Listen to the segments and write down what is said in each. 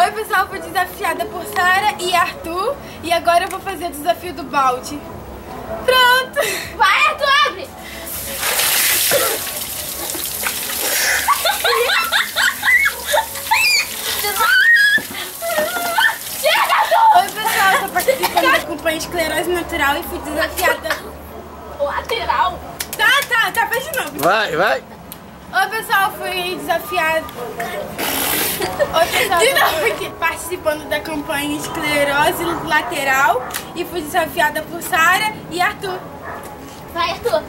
Oi pessoal, fui desafiada por Sara e Arthur e agora eu vou fazer o desafio do balde. Pronto! Vai, Arthur, abre! Chega, Arthur! Oi pessoal, eu tô participando da campanha Esclerose Natural e fui desafiada... Lateral? Tá, faz de novo. Vai. Oi pessoal, fui desafiada... Oi pessoal, eu tô participando da campanha Esclerose Lateral e fui desafiada por Sara e Arthur. Vai, Arthur!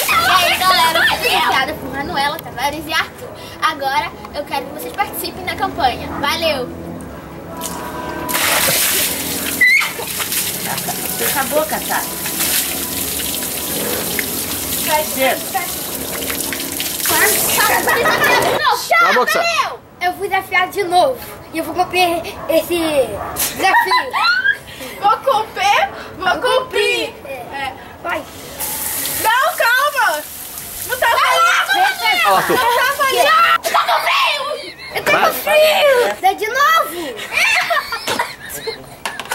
E aí, galera, eu fui desafiada por Manuela Tavares e Arthur. Agora eu quero que vocês participem da campanha. Valeu! Acabou, Catar. Cala a boca, Eu fui desafiada de novo e eu vou cumprir esse desafio. Vou cumprir. É. Vai. Não, calma. Não tá falando. Fala, Arthur. Não tá falando. Eu tô com frio! Eu tô com frio! Dá de novo!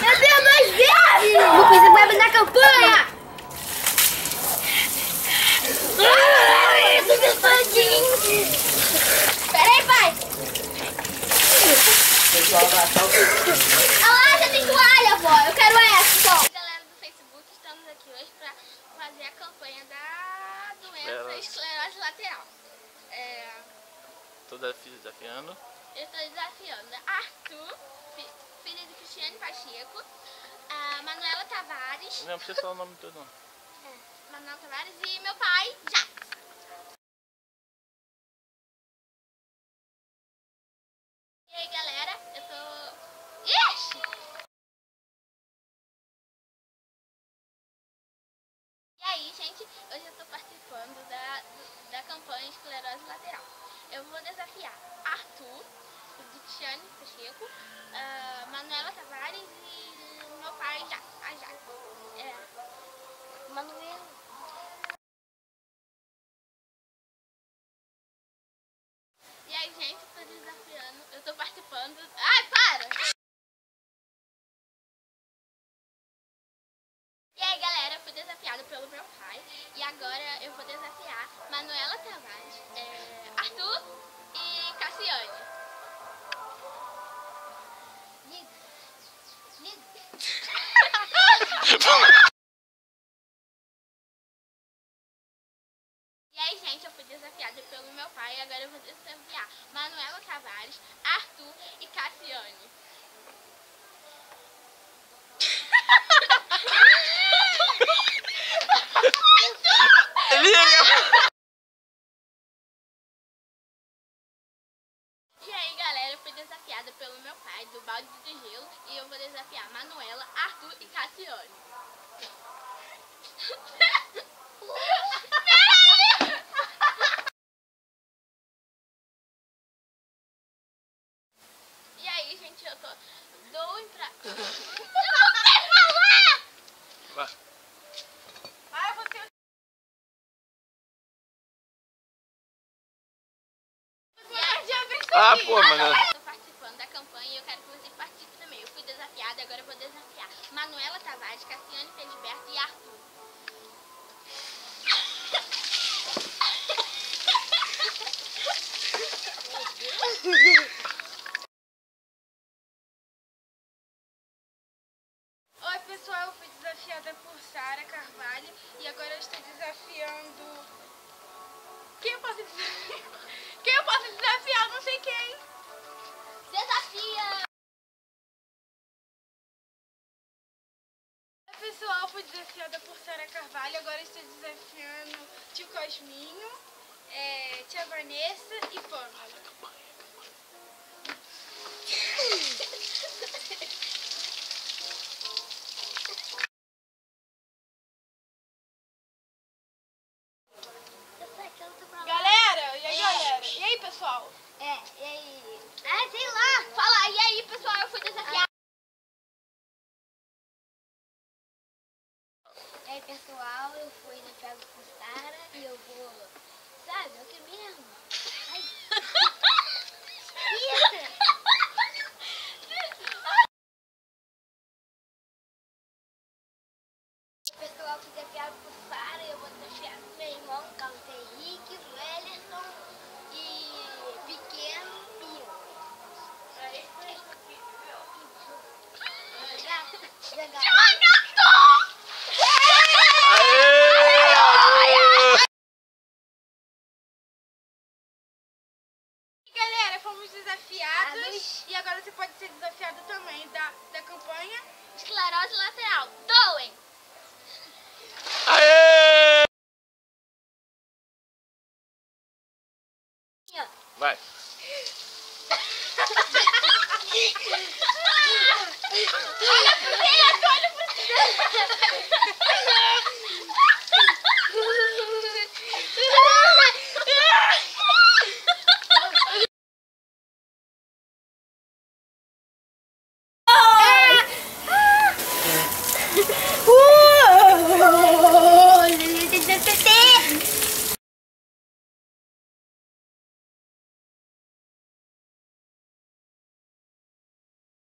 Eu dei 2 vezes! Vou fazer web na campanha! Ai, eu tô cansadinho! Pera aí, pai! Olha lá, já tem toalha, vó! Eu quero essa, só! Galera do Facebook, estamos aqui hoje pra fazer a campanha da doença esclerose lateral. Tô desafiando. Eu estou desafiando Arthur, filho de Cristiane Pacheco, a Manuela Tavares, Não precisa falar o nome todo, não. Manuela Tavares e meu pai, Jacques. E aí, galera, eu tô... Ixi! E aí, gente, hoje eu tô participando da campanha Esclerose Lateral. Eu vou desafiar Arthur, de Cristiane Pacheco, Manuela Tavares e meu pai, a Jaque. Manuela. E aí, gente, eu tô desafiando, eu tô participando... Ai, para! E aí, galera, eu fui desafiada pelo meu pai e agora eu vou desafiar Manuela Tavares, Arthur e Cassiane. E aí, gente, eu fui desafiada pelo meu pai e agora eu vou desafiar Manuela Tavares, Arthur e Cassiane. E aí, galera, eu fui desafiada pelo meu pai do balde de gelo e eu vou desafiar Manuela, Arthur e Cassiane. E aí, gente, eu tô doido pra... Eu não sei falar! Vai. Ah, pô, mano. Eu tô participando da campanha e eu quero que vocês participem também. Eu fui desafiada, agora eu vou desafiar Manuela Tavares, Cassiane Felisberto e Arthur. Oi pessoal, eu fui desafiada por Sara Carvalho e agora eu estou desafiando... Quem eu posso desafiar? Quem eu posso desafiar? Não sei quem. Desafia! Oi pessoal, eu fui desafiada por Sara Carvalho, agora eu estou desafiando Tio Cosminho, Tia Vanessa e Pâmela. Galera, e aí galera? E aí pessoal? E aí? Sei lá! Fala, e aí, pessoal, eu fui desafiar. E aí, pessoal, eu fui desafiado por Sara e eu vou... Sabe, eu que mesmo. Ai. desafiados. E agora você pode ser desafiado também da campanha Esclerose lateral. Doem! Aê! Vai.